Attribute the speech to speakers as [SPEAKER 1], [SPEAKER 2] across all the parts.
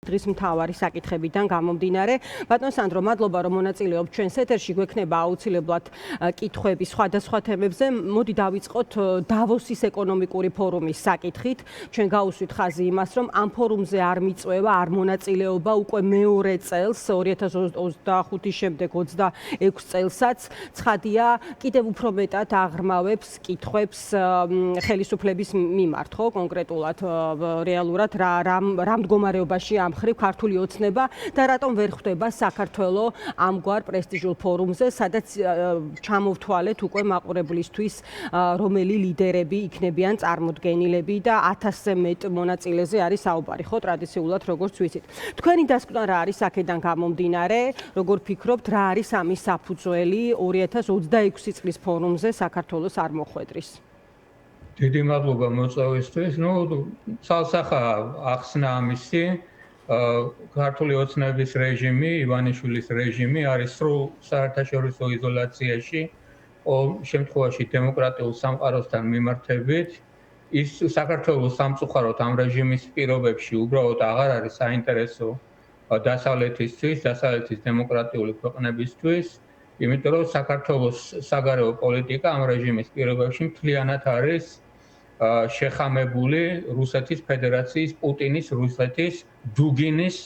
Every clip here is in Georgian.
[SPEAKER 1] დღის მთავარი საკითხებიდან გამომდინარე. ბატონ სანდრო, მადლობა რომ მონაწილეობთ ჩვენს ეთერში. გვექნება აუცილებლად კითხვები სხვადასხვა თემებზე. მოდი დავიწყოთ დავოსის ეკონომიკური ფორუმის საკითხით. ჩვენ გავუსვით ხაზი იმას, რომ ამ ფორუმზე არ მიწვევა, არ მონაწილეობა უკვე მეორე წელს 2025-ის შემდეგ 26 წელსაც. ცხადია, კიდევ უფრო მეტად აღრმავებს კითხვებს ხელისუფლების მიმართ, ხო, კონკრეტულად რეალურად რა მდგომარეობაში მხრივ ქართული ოცნება და რატომ ვერ ხვდება საქართველოს ამგვარ პრესტიჟულ ფორუმზე, სადაც ჩამოვთვალეთ უკვე მაყურებლისთვის რომელი ლიდერები იქნებიან წარმოდგენილები და 1000-ზე მეტ მონაწილეზე არის საუბარი, ხო, ტრადიციულად როგორც ვიცით. თქვენი დასკვნა რა არის აქედან გამომდინარე, როგორ ფიქრობთ, რა არის ამის საფუძველი 2026 წლის ფორუმზე საქართველოს არ მოხვედრის?
[SPEAKER 2] დიდი მადლობა მოწვევისთვის. ცალსახა ახსნა ამისი ქართული ოცნების რეჟიმი, ივანიშვილის რეჟიმი არის სრულ საერთაშორისო იზოლაციაში, ყოველ შემთხვევაში დემოკრატიულ სამყაროსთან მიმართებით. ის საქართველოს სამწუხაროდ ამ რეჟიმის პირობებში უბრალოდ აღარ არის საინტერესო დასავლეთისთვის, დასავლეთის დემოკრატიული ქვეყნებისთვის, იმიტომ რომ საქართველოს საგარეო პოლიტიკა ამ რეჟიმის პირობებში მთლიანად არის შეხამებული რუსეთის ფედერაციის, პუტინის, რუსეთის, დუგინის,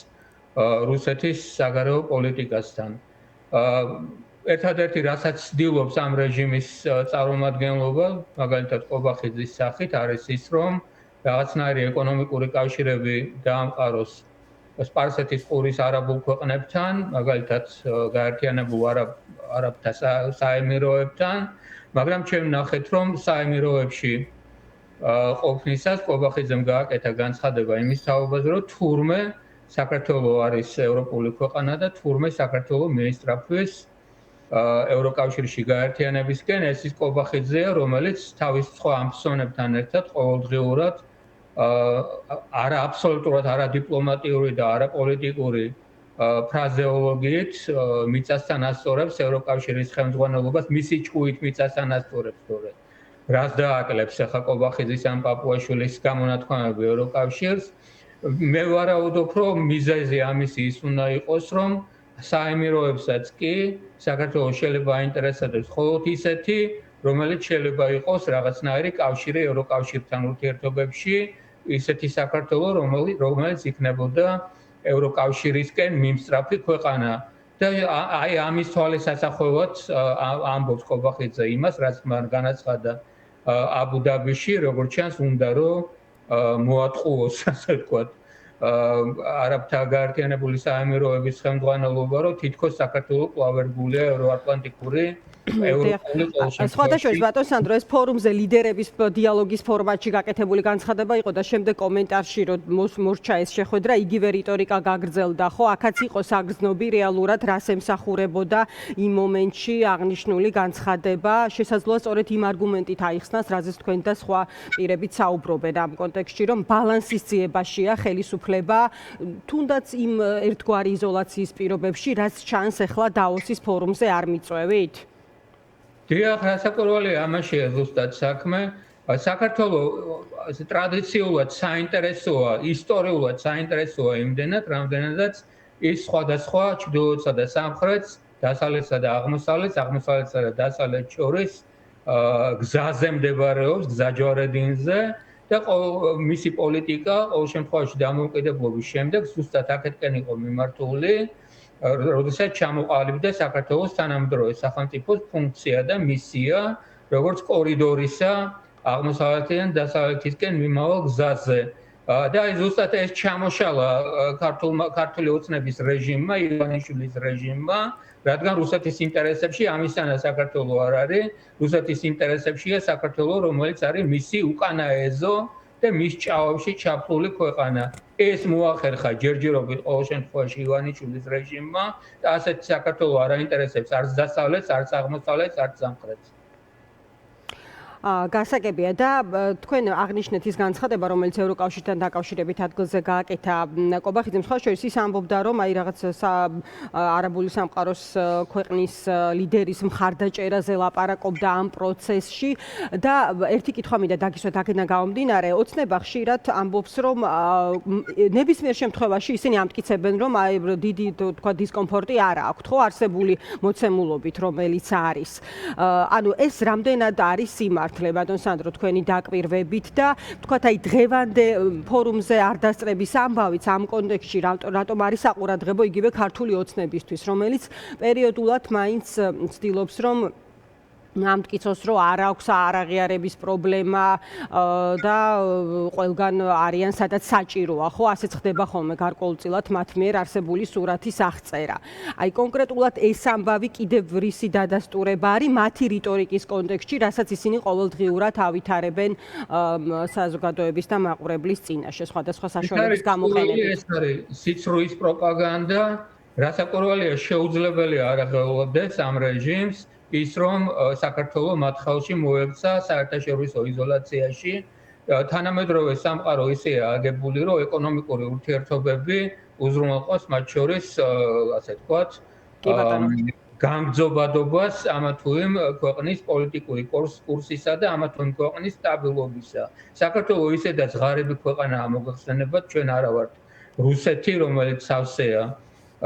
[SPEAKER 2] რუსეთის საგარეო პოლიტიკასთან. ერთადერთი რასაც ცდილობს ამ რეჟიმის წარმომადგენლობა, მაგალითად ყობახიძის სახით, არის ის, რომ რაღაცნაირი ეკონომიკური კავშირები დაამყაროს სპარსეთის ყურის არაბულ ქვეყნებთან, მაგალითად გაერთიანებულ არაბთა საემიროებთან, მაგრამ ჩვენ ვნახეთ, რომ საემიროებში ყოფნისას ყობახიძემ გააკეთა განცხადება იმის თაობაზე, რომ თურმე საქართველოს არის ევროპული ქვეყანა და თურმე საქართველოს მიესწრაფვის ევროკავშირში გაერთიანებისკენ. ეს ის ყობახიძეა, რომელიც თავის სხვა ამბსონებთან ერთად ყოველდღიურად არა აბსოლუტურად არადიპლომატიური და არაპოლიტიკური ფრაზეოლოგიით მიწასთან ასწორებს ევროკავშირის ხელმძღვანელობას, მისი ჭკუით მიწასთან ასწორებს სწორედ. რას დააკლებს ახლა ყობახიძის ან პაპუაშვილის გამონათქვამები ევროკავშირს? მე ვარაუდობ, რომ მიზეზი ამისი ის უნდა იყოს, რომ საემიროებსაც კი საქართველოს შეიძლება აინტერესებდეს მხოლოდ ისეთი, რომელიც შეიძლება იყოს რაღაცნაირი კავშირი ევროკავშირთან ურთიერთობებში, ისეთი საქართველოს, რომელიც იქნებოდა ევროკავშირისკენ მიმსწრაფი ქვეყანა. და აი ამის თვალის ასახვევად ამბობს ყობახიძე იმას, რაც მან განაცხადა აბუ-დაბიში, როგორც ჩანს, უნდა რომ მოატყუოს, ასე ვთქვათ, არაბთა გაერთიანებული საემიროების ხელმძღვანელობა, რომ თითქოს საქართველოს კლავერგულია ევროატლანტიკური ევროპული პოლიტიკა.
[SPEAKER 1] სხვადასხვა ბატონ სანდრო, ეს ფორუმზე ლიდერების დიალოგის ფორმატში გაკეთებული განცხადება იყო და შემდეგ კომენტარში რომ მოსჩა ეს შეხვედრა, იგივე რიტორიკა გაგრძელდა, ხო? აქაც იყო საგრძნობი რეალურად რას ემსახურებოდა იმ მომენტში აღნიშნული განცხადება. შესაძლოა სწორედ იმ არგუმენტით აიხსნას, რაზეც თქვენ და სხვა პირებიც საუბრობენ ამ კონტექსტში, რომ ბალანსის ძიებაშია ხელისუფლება, თუნდაც იმ ერთგვარი იზოლაციის პირობებში, რაც ჩანს ახლა დავოსის ფორუმზე არ მიწვევით?
[SPEAKER 2] დიახ, რასაკვირველია ამაშია ზუსტად საქმე. საქართველოს ტრადიციულად საინტერესოა, ისტორიულად საინტერესოა იმდენად, რამდენადაც ის სხვადასხვა ჩრდილოეთსა და სამხრეთს, დასავლეთსა და აღმოსავლეთს, აღმოსავლეთსა და დასავლეთს შორის გზაზე მდებარეობს, გზაჯვარედინზე და მისი პოლიტიკა ყოველ შემთხვევაში დამოუკიდებლობის შემდეგ ზუსტად აქეთკენ იყო მიმართული, როდესაც ჩამოყალიბდა საქართველოს თანამედროვე სახელმწიფოს ფუნქცია და მისია, როგორც კორიდორისა აღმოსავლეთიდან დასავლეთისკენ მიმავალ გზაზე. და აი ზუსტად ეს ჩამოშალა ქართული ოცნების რეჟიმმა, ივანიშვილის რეჟიმმა, რადგან რუსეთის ინტერესებში ამისანა საქართველოს არ არის, რუსეთის ინტერესებშია საქართველოს, რომელიც არის მისი უკანა ეზო და მის ჭაობში ჩაფლული ქვეყანა. ეს მოახერხა ჯერჯერობით ყოველ შემთხვევაში ივანიშვილის რეჟიმმა და ასეთ საქართველოს არ აინტერესებს არც დასავლეთს, არც აღმოსავლეთს, არც სამხრეთს.
[SPEAKER 1] გასაგებია და თქვენ აღნიშნეთ ის განცხადება, რომელიც ევროკავშირთან დაკავშირებით ადგილზე გააკეთა კობახიძემ, სხვა შორის ის ამბობდა, რომ აი რაღაც არაბული სამყაროს ქვეყნის ლიდერის მხარდაჭერაზე ლაპარაკობდა ამ პროცესში და ერთი კითხვა მინდა დაგისვათ აქედან გამომდინარე, ოცნება ხშირად ამბობს, რომ ნებისმიერ შემთხვევაში ისინი ამტკიცებენ, რომ აი დიდი თქვა დისკომფორტი არ აქვთ, ხო, არსებული მოცემულობით, რომელიც არის. ანუ ეს რამდენად არის სიმართლე, ბატონ სანდრო, თქვენი დაკვირვებით და თქვათ აი დღევანდე ფორუმზე არ დასწრების ამბავიც ამ კონტექსტში რატომ არის საყურადღებო იგივე ქართული ოცნებისთვის, რომელიც პერიოდულად მაინც ცდილობს, რომ ამტკიცოს, რომ არ აქვს არაღიარების პრობლემა და ყველგან არიან სადაც საჭიროა, ხო, ასეც ხდება ხოლმე გარკვეულწილად მათ მიერ არსებული სურათის აღწერა. აი კონკრეტულად ეს ამბავი კიდევ რისი დადასტურება არის მათი რიტორიკის კონტექსტში, რასაც ისინი ყოველდღიურად ავითარებენ საზოგადოების და მაყურებლის წინაშე სხვადასხვა საშუალების გამოყენებით.
[SPEAKER 2] ეს არის სიცრუის პროპაგანდა, რასაკვირველია შეუძლებელია არ აღელვებდეს ამ რეჟიმს ის რომ საქართველოს მათ ხელში მოექცა საერთაშორისო იზოლაციაში თანამედროვე სამყარო ისეა აგებული რომ ეკონომიკური ურთიერთობები უზრუნველყოს მათ შორის ასე ვთქვათ გამგზობადობას ამა თუ იმ ქვეყნის პოლიტიკური კურსისა და ამა თუ იმ ქვეყნის სტაბილობისა. საქართველოს ისედაც ღარიბი ქვეყანაა მოგეხსენებათ ჩვენ არა ვართ რუსეთი რომელიც სავსეა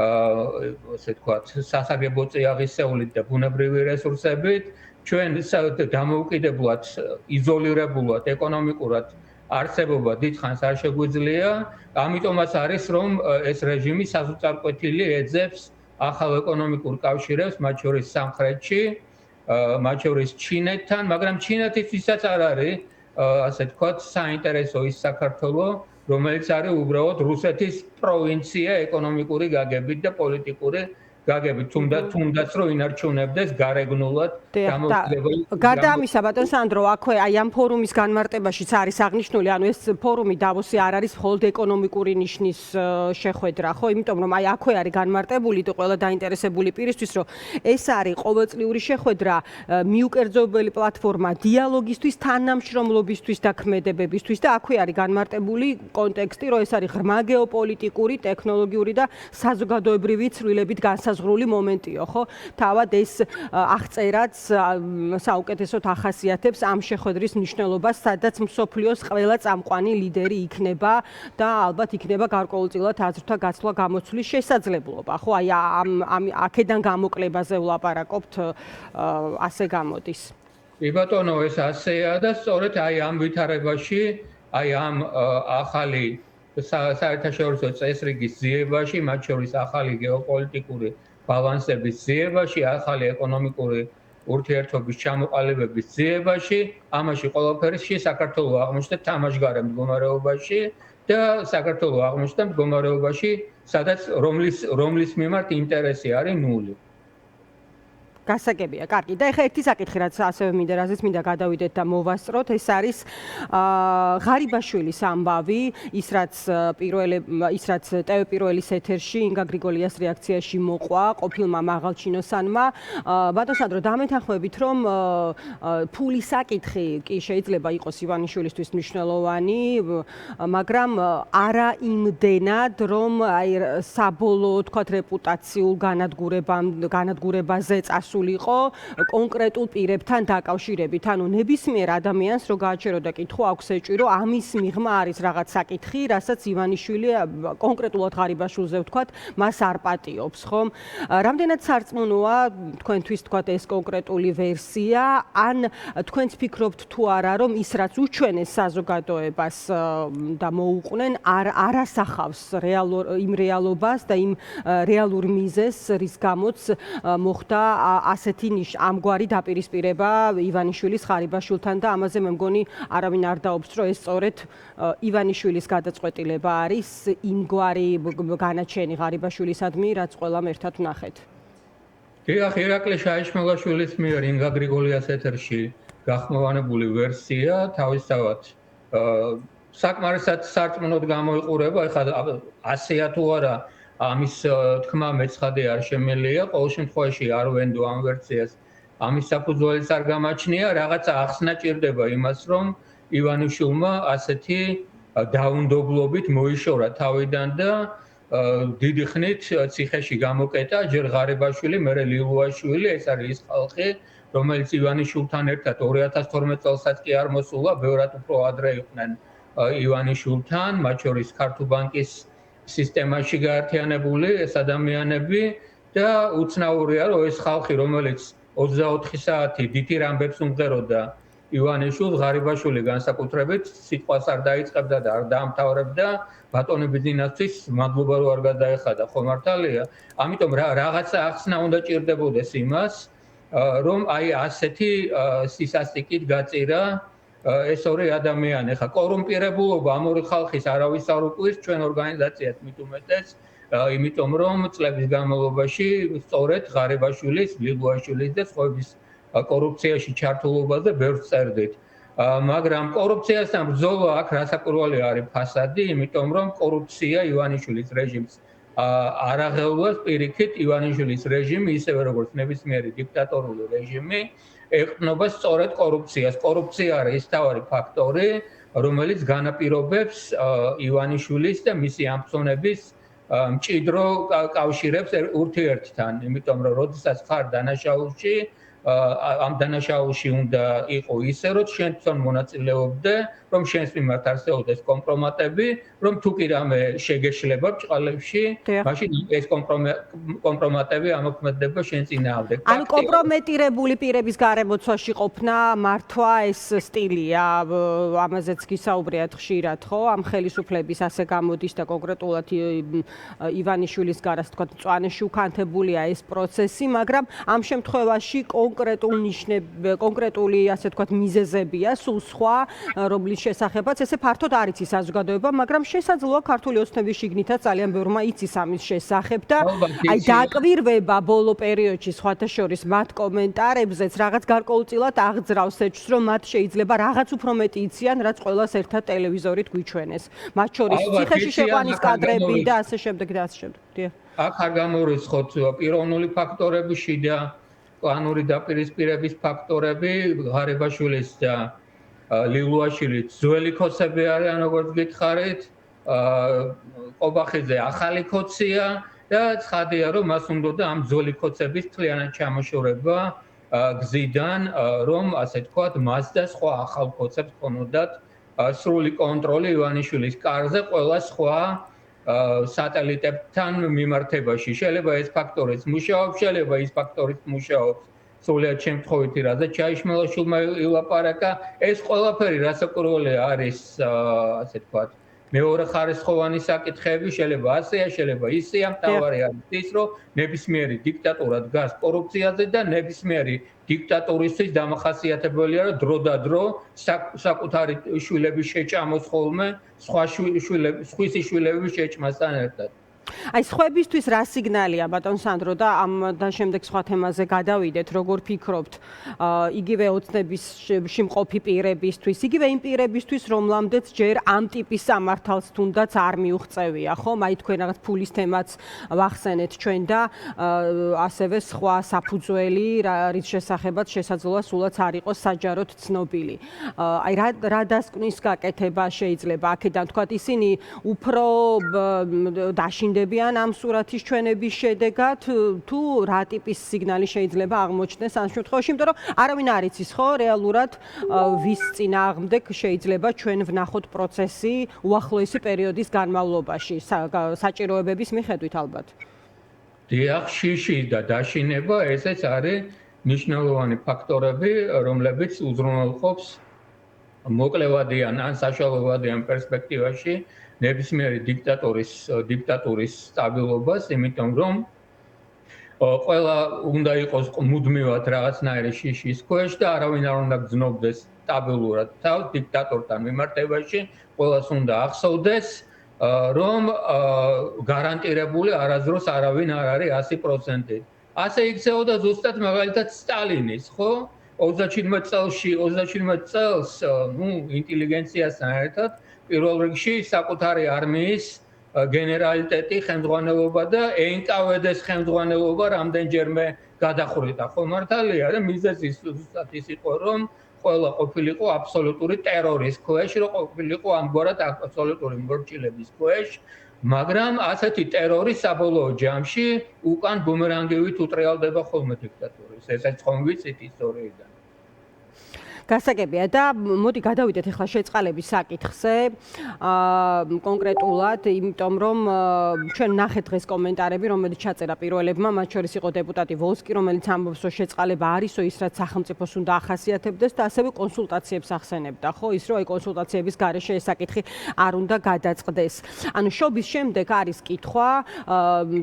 [SPEAKER 2] ასე ვთქვათ, სასაგებო წიაღისეულით და ბუნებრივი რესურსებით, ჩვენ დამოუკიდებლად, იზოლირებულად, ეკონომიკურად არსებობა დიდხანს არ შეგვიძლია, ამიტომაც არის, რომ ეს რეჟიმი საზღვარკვეთილი ეძებს ახალ ეკონომიკურ კავშირებს, მათ შორის სამხრეთში, მათ შორის ჩინეთთან, მაგრამ ჩინეთისთვისაც არ არის, ასე ვთქვათ, საინტერესო ის საქართველოს რომელიც არის უბრალოდ რუსეთის პროვინცია ეკონომიკური გაგებით და პოლიტიკური გაგებით, თუნდაც რომ ინარჩუნებდეს გარეგნულად დამოუკიდებელი.
[SPEAKER 1] გარდა ამისა, ბატონ სანდრო, აქვე აი ამ ფორუმის განმარტებაშიც არის აღნიშნული, ანუ ეს ფორუმი დავოსი არ არის მხოლოდ ეკონომიკური ნიშნის შეხვედრა, ხო? იმიტომ რომ აი აქვე არის განმარტებული და ყველა დაინტერესებული პირისთვის, რომ ეს არის ყოველწლიური შეხვედრა მიუკერძობელი პლატფორმა დიალოგისთვის, თანამშრომლობისთვის და ქმედებებისთვის და აქვე არის განმარტებული კონტექსტი, რომ ეს არის ღრმა გეოპოლიტიკური, ტექნოლოგიური და საზოგადოებრივი ცვლილებით განსაზღვრული მომენტიო, ხო? თავად ეს აღწერაც საუკეთესოდ ახასიათებს ამ შეხვედრის მნიშვნელობას, სადაც მსოფლიოს ყველა წამყვანი ლიდერი იქნება და ალბათ იქნება გარკვეულწილად აზრთა გაცვლა გამოცვლის შესაძლებლობა. ხო, აი აქედან გამოკლებაზე ვლაპარაკობთ, ასე გამოდის.
[SPEAKER 2] კი ბატონო, ეს ასეა და სწორედ აი ამ ვითარებაში, აი ამ ახალი საერთაშორისო წესრიგის ძიებაში, მათ შორის ახალი გეოპოლიტიკური ბალანსების ძიებაში, ახალი ეკონომიკური ურთიერთობის ჩამოყალიბების ძიებაში, ამაში ყველაფერში საქართველოს აღმოჩნდა თამაშგარე მდგომარეობაში და საქართველოს აღმოჩნდა მდგომარეობაში, სადაც რომლის მიმართ ინტერესი არის ნული.
[SPEAKER 1] გასაგებია, კარგი. და ეხლა ერთი საკითხი რაც ასევე მინდა რაზეც მინდა გადავიდეთ და მოვასწროთ, ეს არის ღარიბაშვილის ამბავი, ის რაც ტევ პირველის ეთერში ინგა გრიგოლიას რეაქციაში მოყვა ყოფილმა მაღალჩინოსანმა. ბატონ სანდრო, დამეთანხმებით, რომ ფულის საკითხი კი შეიძლება იყოს ივანიშვილისთვის მნიშვნელოვანი, მაგრამ არა იმდენად, რომ აი საბოლოო თქვათ რეპუტაციულ განადგურებაზე წასულიყო კონკრეტულ პირებთან დაკავშირებით. ანუ ნებისმიერ ადამიანს რო გააჩეროდა კითხვა აქვს ეჭვი, რომ ამის მიღმა არის რაღაც საკითხი, რასაც ივანიშვილი კონკრეტულად ღარიბაშვილზე ვთქვათ, მას არ პატიობს, ხომ? რამდენად სარწმუნოა თქვენთვის ვთქვათ ეს კონკრეტული ვერსია, ან თქვენც ფიქრობთ თუ არა, რომ ის რაც უჩვენეს საზოგადოებას და მოუყვნენ, არ ასახავს იმ რეალობას და იმ რეალურ მიზეზს, რის გამოც მოხდა ასეთი ამგვარი დაპირისპირება ივანიშვილის ღარიბაშვილთან და ამაზე მე მგონი არავინ არ დაობს, რომ ეს სწორედ ივანიშვილის გადაწყვეტილება არის იმგვარი განაჩენი ღარიბაშვილისადმი, რაც ყველამ ერთად ვნახეთ.
[SPEAKER 2] დიახ, ირაკლი შაიშმელაშვილის მიერ ინგა გრიგოლიას ეთერში გახმოვანებული ვერსია თავისთავად საკმარისად სარწმუნოდ გამოიყურება, ეხლა ასეა თუ არა ამის თქმა მეცხადე არ შემელია, ყოველ შემთხვევაში არ ვენდო ამ ვერსიას ამის საფუძველიც არ გამაჩნია, რაღაცა ახსნა ჭირდება იმას, რომ ივანიშვილმა ასეთი დაუნდობლობით მოიშორა თავიდან და დიდი ხნით ციხეში გამოკეტა ჯერ ღარიბაშვილი, მერე ლილუაშვილი, ეს არის ის ხალხი, რომელიც ივანიშვილთან ერთად 2012 წელსაც კი არ მოსულა, ბევრად უფრო ადრე იყვნენ ივანიშვილთან, მათ შორის ქართულ ბანკის სისტემაში გაერთიანებული ეს ადამიანები და უცნაურია, რომ ეს ხალხი, რომელიც 24 საათი დიდ ამბებს უმღეროდა ივანიშვილს, ღარიბაშვილი განსაკუთრებით სიტყვას არ დაიწყებდა და არ დაამთავრებდა ბატონი ბიძინასთვის მადლობა რომ არ გადაეხადა, ხო მართალია? ამიტომ რაღაცა ახსნა უნდა ჭირდებოდეს იმას, რომ აი ასეთი სისასტიკით გაწირა ეს ორი ადამიანი. ხა კორუმპირებულობა ამ ორი ხალხის არავის არ უკვირს ჩვენ ორგანიზაციას მით უმეტეს, იმიტომ რომ წლების განმავლობაში სწორედ ღარიბაშვილის, ლილუაშვილის და სხვების კორუფციაში ჩართულობაზე ბევრს წერდით. მაგრამ კორუფციასთან ბრძოლა აქ რასაკვირველი არის ფასადი, იმიტომ რომ კორუფცია ივანიშვილის რეჟიმს არ აღელვას პირიქით ივანიშვილის რეჟიმი, ისევე როგორც ნებისმიერი დიქტატორული რეჟიმი, ეყრდნობა სწორედ კორუფციას. კორუფცია არის ის თავარი ფაქტორი, რომელიც განაპირობებს ივანიშვილის და მისი ამცნობის მჭიდრო კავშირებს ურთიერთთან, იმიტომ რომ როდესაც ხარ დანაშაულში, ამ დანაშაულში უნდა იყო ისე, რომ შენ თვითონ მონაწილეობდე, რომ შენს მიმართ არსებობდეს კომპრომატები, რომ თუ კი რამე შეგეშლება ბჭყალებში, მაშინ ეს კომპრომატები ამოქმედდება შენ წინააღმდეგ.
[SPEAKER 1] ანუ კომპრომეტირებული პირების გარემოცვაში ყოფნა მართვა ეს სტილია, ამაზეც გისაუბრიათ ხშირად, ხო? ამ ხელისუფლების ასე გამოდის და კონკრეტულად ივანიშვილის გარას თქვა მწვანეში უკანთებულია ეს პროცესი, მაგრამ ამ შემთხვევაში კონკრეტული ასე თქვათ მიზეზებია, სულ სხვა, რომლის შესახებაც ესე ფართოდ არ იცის საზოგადოება, მაგრამ შესაძლოა ქართული ოცნების შიგნითაც ძალიან ბევრმა იცის ამის შესახებ და აი დაკვირვება ბოლო პერიოდში სხვათა შორის მათ კომენტარებზეც რაღაც გარკვეულწილად აღძრავს ეჭვს, რომ მათ შეიძლება რაღაც უფრო მეტი იციან, რაც ყველას ერთად ტელევიზორით გვიჩვენეს. მათ შორის ციხეში შეყვანის კადრები და ასე შემდეგ და ასე შემდეგ.
[SPEAKER 2] აქ არ გამორიცხოთ პიროვნული ფაქტორები, შიდა კლანური დაპირისპირების ფაქტორები, ღარიბაშვილის და ლილუაშვილის ძველი ქოცები არიან, როგორც გითხარით, ყობახიძე ახალი ქოცია და ცხადია, რომ მას უნდოდა ამ ძველი ქოცების მთლიანად ჩამოშორება გზიდან, რომ ასე თქვათ, მას და სხვა ახალ ქოცებს ჰქონოდათ სრული კონტროლი ივანიშვილის კარზე ყველა სხვა სატელიტებთან მიმართებაში. შეიძლება ეს ფაქტორიც მუშაობს, შეიძლება ის ფაქტორიც მუშაობს. სულიად შემთხვევითი რაზეც ჩაიშმელაშვილმა ილაპარაკა, ეს ყველაფერი რასაკვირველი არის, ასე თქვათ, მეორე ხარისხოვანი საკითხები, შეიძლება ასეა, შეიძლება ისეა, მთავარი არის ის, რომ ნებისმიერი დიქტატურა დგას კორუფციაზე და ნებისმიერი დიქტატურისთვის დამახასიათებელია, რომ დრო და დრო საკუთარი შვილების შეჭამოს ხოლმე სხვისი შვილების შეჭმასთან ერთად.
[SPEAKER 1] აი სხვებისთვის რა სიგნალია ბატონ სანდრო და ამთან შემდეგ სხვა თემაზე გადავიდეთ, როგორ ფიქრობთ, იგივე ოცნების შემყოფი პირებისთვის, იგივე იმ პირებისთვის, რომლამდეც ჯერ ამ ტიპის სამართალს თუნდაც არ მიუღწევია, ხო? აი თქვენ რაღაც ფულის თემაც ვახსენეთ ჩვენ და ასევე სხვა საფუძველი, რის შესახებაც შესაძლოა სულაც არ იყოს საჯაროდ ცნობილი. აი რა დასკვნის გაკეთება შეიძლება აქედან თქვათ ისინი უფრო დაშინდებიან ამ სურათის ჩვენების შედეგად, თუ რა ტიპის სიგნალი შეიძლება აღმოჩნდეს ამ შემთხვევაში, იმიტომ რომ არავინ არ იცის, ხო, რეალურად ვის წინააღმდეგ შეიძლება ჩვენ ვნახოთ პროცესი უახლოესი პერიოდის განმავლობაში, საჭიროებების მიხედვით ალბათ.
[SPEAKER 2] დიახ, შიში და დაშინება ესეც არის მნიშვნელოვანი ფაქტორები, რომლებიც უზრუნველყოფს მოკლევადიან ან საშუალებადიან პერსპექტივაში ნებისმიერი დიქტატურის სტაბილობას, იმიტომ რომ ყველა უნდა იყოს მუდმივად რაღაცნაირი შიშის ქვეშ და არავინ არ უნდა გრძნობდეს სტაბილურად თავს დიქტატორთან მიმართებაში, ყველას უნდა ახსოვდეს, რომ გარანტირებული არასდროს არავინ არ არის 100%. ასე იქცეოდა ზუსტად მაგალითად სტალინის, ხო? 37 წელს, ინტელიგენციასთან ერთად პირველ რიგში საკუთარი არმიის გენერალიტეტი ხელმძღვანელობა და ენკავედეს ხელმძღვანელობა რამდენჯერმე გადახურდა. ხო მართალია და მიზეზი ის იყო რომ ყველა ყოფილიყო აბსოლუტური ტერორის ქვეშ, რომ ყოფილიყო ამგვარად აბსოლუტური მორჩილების ქვეშ, მაგრამ ასეთი ტერორი საბოლოო ჯამში უკან ბუმერანგივით უტრიალდება ხოლმე დიქტატურის. ესეც ხომ ვიცით ისტორიიდან.
[SPEAKER 1] გასაგებია და მოდი გადავიდეთ ახლა შეწყალების საკითხზე კონკრეტულად, იმიტომ რომ ჩვენ ნახეთ დღეს კომენტარები, რომელიც ჩაწერა პირველებმა, მათ შორის იყო დეპუტატი ვოლსკი, რომელიც ამბობს, რომ შეწყალება არისო ის, რაც სახელმწიფოს უნდა ახასიათებდეს და ასევე კონსულტაციებს ახსენებდა, ხო, ის რომ აი კონსულტაციების გარეშე ეს საკითხი არ უნდა გადაწყდეს. ანუ შობის შემდეგ არის კითხვა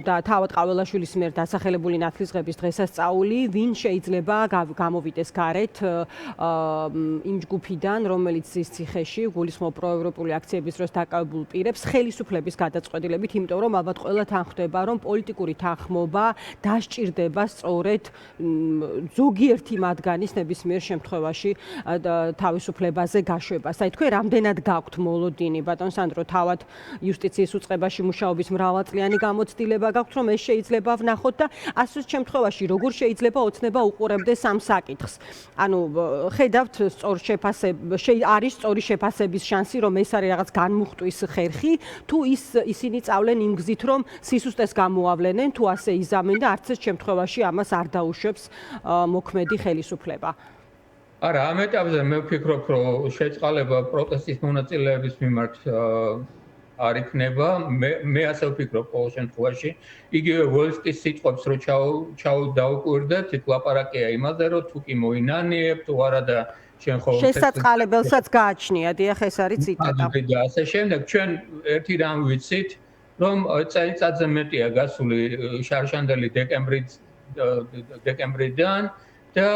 [SPEAKER 1] და თავად ყაველაშვილის მიერ დასახელებული ნათლისღების დღესასწაული, ვინ შეიძლება გამოვიდეს გარეთ იმ ჯგუფიდან, რომელიც ის ციხეში გულისხმობ პროევროპული აქციების დროს დაკავებულ პირებს ხელისუფლების გადაწყვეტილებით, იმიტომ რომ ალბათ ყველა თანხმდება, რომ პოლიტიკური თანხმობა დასჭირდება სწორედ ზოგიერთი მათგანის ნებისმიერ შემთხვევაში თავისუფლებაზე გაშვებას. აი თქვენ რამდენად გაქვთ მოლოდინი, ბატონ სანდრო, თავად იუსტიციის უწყებაში მუშაობის მრავალწლიანი გამოცდილება გაქვთ, რომ ეს შეიძლება ვნახოთ და ასეთ შემთხვევაში როგორ შეიძლება ოცნება უყურებდეს ამ საკითხს. ანუ ხედავთ არის სწორი შეფასების შანსი, რომ ეს არის რაღაც განმუხტვის ხერხი, თუ ისინი წავლენ იმ გზით, რომ სისუსტეს გამოავლენენ, თუ ასე იზამენ და არც ეს შემთხვევაში ამას არ დაუშვებს მოქმედი ხელისუფლება.
[SPEAKER 2] არა, ამ ეტაპზე მე ვფიქრობ, რომ შეწყალება პროტესტის მონაწილეების მიმართ არ იქნება. მე ასე ვფიქრობ ყოველ შემთხვევაში. იგივე ვოლსკის სიტყვებს რო ჩაუდაუკვირდეთ, იქ ლაპარაკია იმაზე, რომ თუ კი მოინანიებ, თუ არა და შენ ხო
[SPEAKER 1] შესაწყალებელსაც გააჩნია, დიახ, ეს არის ციტატა.
[SPEAKER 2] და ასე შემდეგ, ჩვენ ერთი რამ ვიცით, რომ წელიწადზე მეტია გასული შარშანდელი დეკემბრიდან და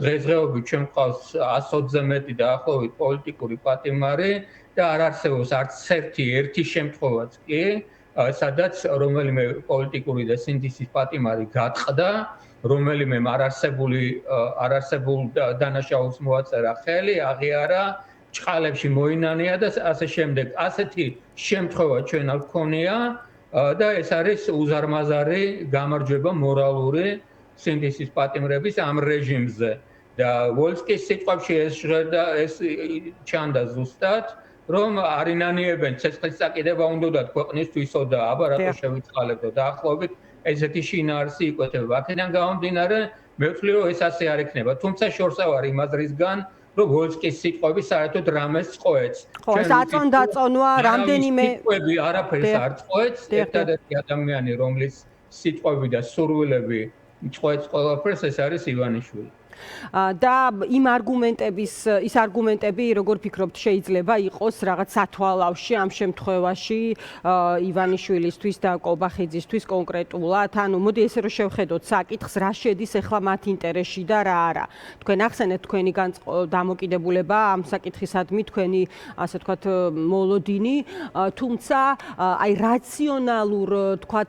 [SPEAKER 2] დღესდღეობით ჩვენ გვყავს 120-ზე მეტი დაახლოებით პოლიტიკური პატიმარი და არ არსებობს არც ერთი შემთხვევაც კი, სადაც რომელიმე პოლიტიკური და სინდისის პატიმარი გატყდა, რომელიმე არარსებულ დანაშაულს მოაწერა ხელი, აღიარა, ჭყალებში მოინანია და ასე შემდეგ. ასეთი შემთხვევა ჩვენ არ გქონია და ეს არის უზარმაზარი გამარჯვება მორალური სინდისის პატიმრების ამ რეჟიმზე. და ვოლსკის სიტყვებში ეს ჩანდა ზუსტად, რომ არ ინანიებენ ცეცხლის წაკიდება უნდათ ქვეყნისთვისო და აბა რატო შევიწყალებდო დაახლოებით ესეთი შინაარსი იკვეთება. აქედან გამომდინარე, მე ვთვლი, რომ ეს ასე არ იქნება. თუმცა შორსა ვარ იმ აზრისგან, რომ ვოლსკის სიტყვები საერთოდ რამეს წყვეტს.
[SPEAKER 1] ხო, ეს აწონდაწონვა რამდენიმე
[SPEAKER 2] სიტყვები არაფერს არ წყვეტს. ერთადერთი ადამიანი, რომლის სიტყვები და სურვილები წყვეტს ყველაფერს, ეს არის ივანიშვილი.
[SPEAKER 1] და იმ ის არგუმენტები, როგორ ფიქრობთ, შეიძლება იყოს რაღაც სათვალავში ამ შემთხვევაში ივანიშვილისთვის და კობახიძისთვის კონკრეტულად. ანუ მოდი ესე რომ შევხედოთ საკითხს, რა შედის ახლა მათ ინტერესში და რა არა. თქვენ ახსენეთ თქვენი დამოკიდებულება ამ საკითხისადმი, თქვენი ასე ვთქვათ მოლოდინი, თუმცა აი რაციონალურ ვთქვათ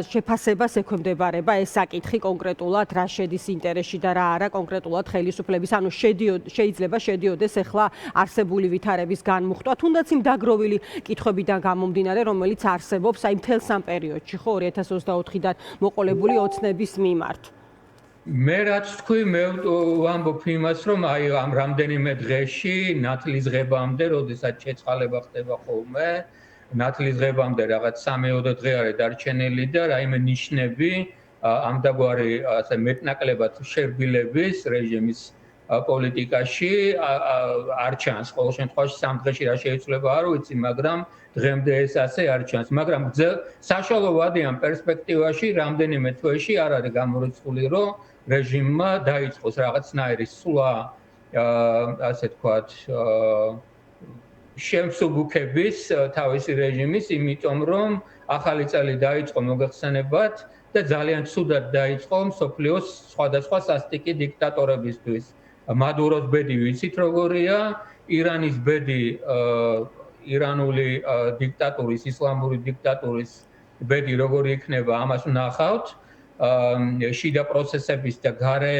[SPEAKER 1] შეფასებას ექვემდებარება ეს საკითხი კონკრეტულად რა შედის ინტერესში და რა არა კონკრეტულად ხელისუფლების, ანუ შეიძლება შედიოდეს ახლა არსებული ვითარების განმუხტვა, თუნდაც იმ დაგროვილი კითხვებიდან გამომდინარე, რომელიც არსებობს აი მთელს ამ პერიოდში, ხო, 2024-დან მოყოლებული ოცნების მიმართ.
[SPEAKER 2] მე რაც თქვი, მე ვამბობ იმას, რომ აი ამ რამდენიმე დღეში ნათლისღებამდე, როდესაც შეწყალება ხდება ხოლმე, ნათლისღებამდე რაღაც 3-4 დღე არის დარჩენილი და რაიმე ნიშნები ამდაგვარი ასე მეტნაკლებად შერბილების რეჟიმის პოლიტიკაში არ ჩანს. ყოველ შემთხვევაში 3 დღეში რა შეიძლება არ ვიცი, მაგრამ დღემდე ეს ასე არ ჩანს. მაგრამ საშუალო ვადიან პერსპექტივაში რამდენიმე თვეში არ არის გამორიცხული, რომ რეჟიმმა დაიწყოს რაღაცნაირი სვლა, ასე თქვათ, შემსუბუქების თავისი რეჟიმის, იმიტომ რომ ახალი წელი დაიწყო მოგეხსენებათ და ძალიან ცუდად დაიწყო მსოფლიოს სხვადასხვა სასტიკი დიქტატორებისთვის. მადუროს ბედი ვიცით როგორია, ირანის ბედი, ირანული დიქტატურის, ისლამური დიქტატურის ბედი როგორი იქნება, ამას ვნახავთ. შიდა პროცესების და გარე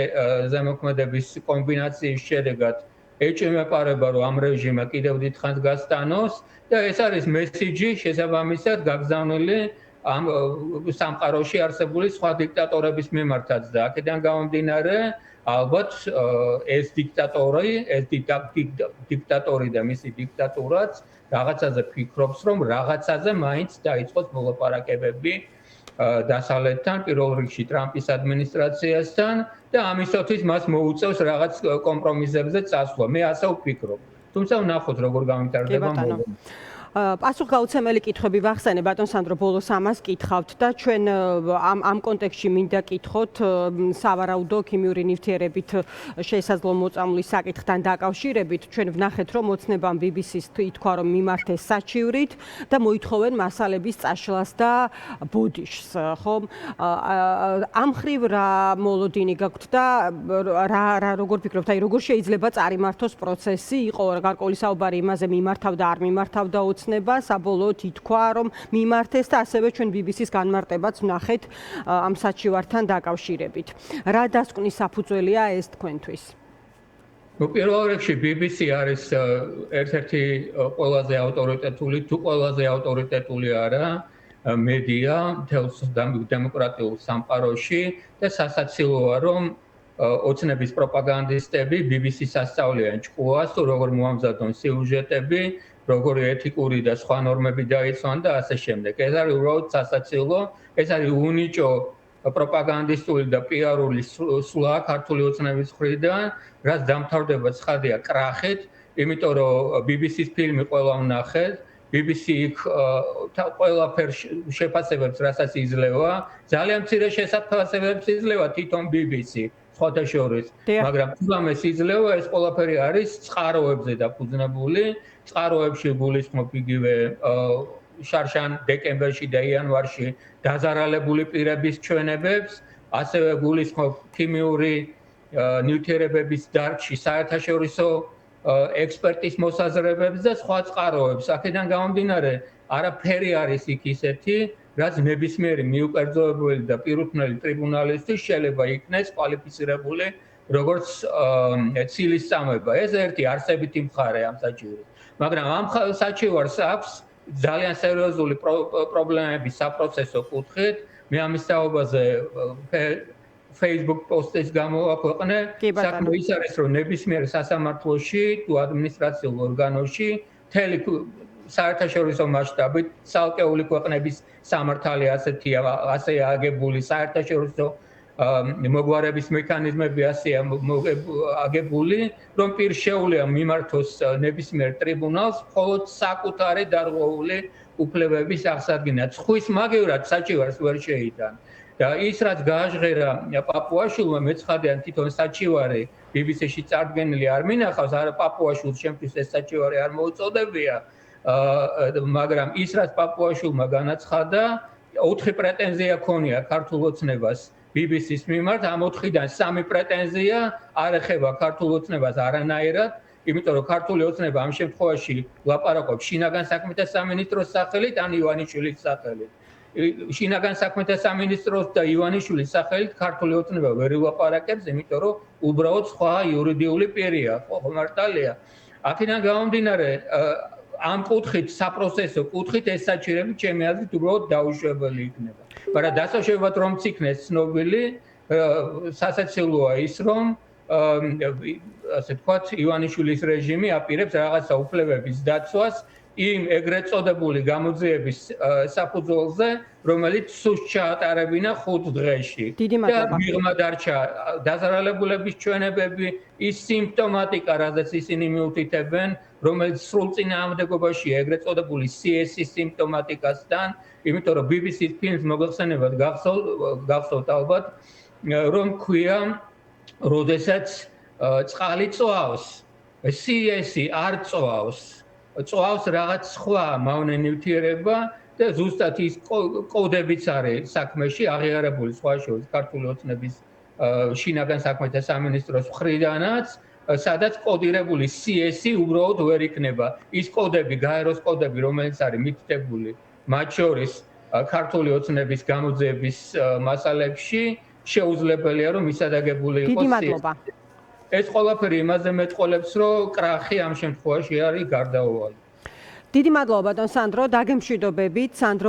[SPEAKER 2] ზემოქმედების კომბინაციის შედეგად ეჭვმეპარება რომ ამ რეჟიმმა კიდევ დიდხანს გასტანოს და ეს არის მესიჯი შესაბამისად გაგზავნილი ამ სამყაროში არსებული სხვა დიქტატორების მიმართაც და აქედან გამომდინარე ალბათ ეს დიქტატორი და მისი დიქტატურაც რაღაცაზე ფიქრობს რომ რაღაცაზე მაინც დაიწყოს მოლაპარაკებები დასავლეთთან პირველ რიგში ტრამპის ადმინისტრაციასთან და ამისათვის მას მოუწევს რაღაც კომპრომისებზე წასვლა. მე ასე ვფიქრობ. თუმცა ვნახოთ როგორ გამიტარდება მოვლენა.
[SPEAKER 1] პასუხგაუცემელი კითხვები ვახსენე ბატონ სანდრო ბოლოს ამას კითხავთ და ჩვენ ამ კონტექსტში მინდა კითხოთ სავარაუდო ქიმიური ნივთიერებით შესაძლო მოწამვლის საკითხთან დაკავშირებით ჩვენ ვნახეთ რომ ოცნებამ BBC-ს ითქვა რომ მიმართეს საჩივრით და მოითხოვენ მასალების წაშლას და ბოდიშს ხო ამ ხრივ რა მოლოდინი გაქვთ და რა როგორ ფიქრობთ აი როგორ შეიძლება წარიმართოს პროცესი იყო გარკვეული საუბარი იმაზე მიმართავდა არ მიმართავდა საბოლოოდ ითქვა რომ მიმართეს და ასევე ჩვენ BBC-ს განმარტებაც ვნახეთ ამ საჩივართან დაკავშირებით. რა დასკვნის საფუძველია ეს თქვენთვის?
[SPEAKER 2] პირველ რიგში BBC არის ერთ-ერთი ყველაზე ავტორიტეტული თუ ყველაზე ავტორიტეტული არა მედია მთელს დემოკრატიულ სამყაროში და სასაცილოა რომ ოცნების პროპაგანდისტები BBC-ს ასწავლიან ჭკუას თუ როგორ მოამზადონ სიუჟეტები როგორი ეთიკური და სხვა ნორმები დაიცვან და ასე შემდეგ. ეს არის უბრალოდ სასაცილო, ეს არის უნიჭო პროპაგანდისტული და პიარული სვლა ქართული ოცნების მხრიდან, რაც დამთავრდება ცხადია კრახით, იმიტომ რომ BBC-ს ფილმი ყველა ვნახეთ, BBC ყველაფერს შეფასებებს რასაც იძლევა, ძალიან მცირე შეფასებებს იძლევა თვითონ BBC. სხვათა შორის, მაგრამ თუმცა იძლევა ეს ყველაფერი არის წყაროებზე დაფუძნებული. წყაროებში გულისხმობ იგივე შარშან დეკემბერში და იანვარში დაზარალებული პირების ჩვენებებს, ასევე გულისხმობ ქიმიური ნივთიერებების დარგში საერთაშორისო ექსპერტის მოსაზრებებს და სხვა წყაროებს. აქედან გამომდინარე, არაფერი არის იქ ისეთი, რაც ნებისმიერი მიუკერძოებული და პირუთვნელი ტრიბუნალისტის შეიძლება იქნეს კვალიფიცირებული როგორც ცილის წამება. ეს ერთი არსებითი მხარე ამ საჩივრის. მაგრამ ამ საჩივარს აქვს ძალიან სერიოზული პრობლემები საპროცესო კუთხით. მე ამის თაობაზე Facebook პოსტის გამოვაქვეყნე. საქმე ის არის, რომ ნებისმიერ სასამართლოში თუ ადმინისტრაციულ ორგანოში მთელი საერთაშორისო მასშტაბით ცალკეული ქვეყნების სამართალი ასეთია, ასეა აგებული საერთაშორისო მოგვარების მექანიზმები ასეა აგებული, რომ პირ შეუძლია მიმართოს ნებისმიერ ტრიბუნალს მხოლოდ საკუთარი დარღვეული უფლებების აღსადგენად. ხვის მაგივრად საჩივარს ვერ შეიტან. და ის რაც გააჟღერა პაპუაშვილმა მეცხადიან თვითონ საჩივარი BBC-ში წარდგენილი არ მინახავს, არა პაპუაშვილს შემთხვევით ეს საჩივარი არ მოუწოდებია, მაგრამ ის რაც პაპუაშვილმა განაცხადა, 4 პრეტენზია ქონია ქართულ ოცნებას BBC-ს მიმართ, ამ 4-დან 3 პრეტენზია არ ეხება ქართულ ოცნებას არანაირად, იმიტომ რომ ქართული ოცნება ამ შემთხვევაში ლაპარაკობს შინაგან საქმეთა სამინისტროს სახელით ან ივანიშვილის სახელით. შინაგან საქმეთა სამინისტროს და ივანიშვილის სახელით ქართული ოცნება ვერ ილაპარაკებს, იმიტომ რომ უბრალოდ სხვა იურიდიული პირია, ხო მართალია. აქედან გამომდინარე, ამ კუთხით, საპროცესო კუთხით ეს საჩირები ჩემი აზრით უბრალოდ დაუშვებელი იქნება. მაგრამ დასაშვებად რომ იქნეს ცნობილი, სასაცილოა ის, რომ ასე ვთქვათ, ივანიშვილის რეჟიმი აპირებს რაღაცა უფლებების დაცვას იმ ეგრეთ წოდებული გამოძიების საფუძველზე, რომელიც სუსტ ჩაატარებინა 5 დღეში. და მიღმა დარჩა დაზარალებულების ჩვენებები, ის სიმპტომატიკა, რაზეც ისინი მიუთითებენ, რომელიც სრულ წინააღმდეგობაშია ეგრეთ წოდებული CS-ის სიმპტომატიკასთან, იმიტომ რომ BBC-ს ფილმს მოგეხსენებათ გახსოვთ ალბათ, რომ ქვია, როდესაც წყალი წვავს, CS-ი არ წვავს. წვავს რაღაც სხვა მავნე ნივთიერება და ზუსტად ის კოდებიც არის საქმეში აღიარებული სხვა შორის ქართული ოცნების შინაგან საქმეთა სამინისტროს მხრიდანაც, სადაც კოდირებული CS-ი უბრალოდ ვერ იქნება. ის კოდები, გაეროს კოდები, რომელიც არის მითითებული მათ შორის ქართული ოცნების გამოძიების მასალებში, შეუძლებელია რომ მისადაგებული იყოს.
[SPEAKER 1] დიდი მადლობა.
[SPEAKER 2] ეს ყველაფერი იმაზე მეტყოლებს, რომ კრახი ამ შემთხვევაში არის გარდაუვალი.
[SPEAKER 1] დიდი მადლობა ბატონ სანდრო, დაგემშვიდობებით. სანდრო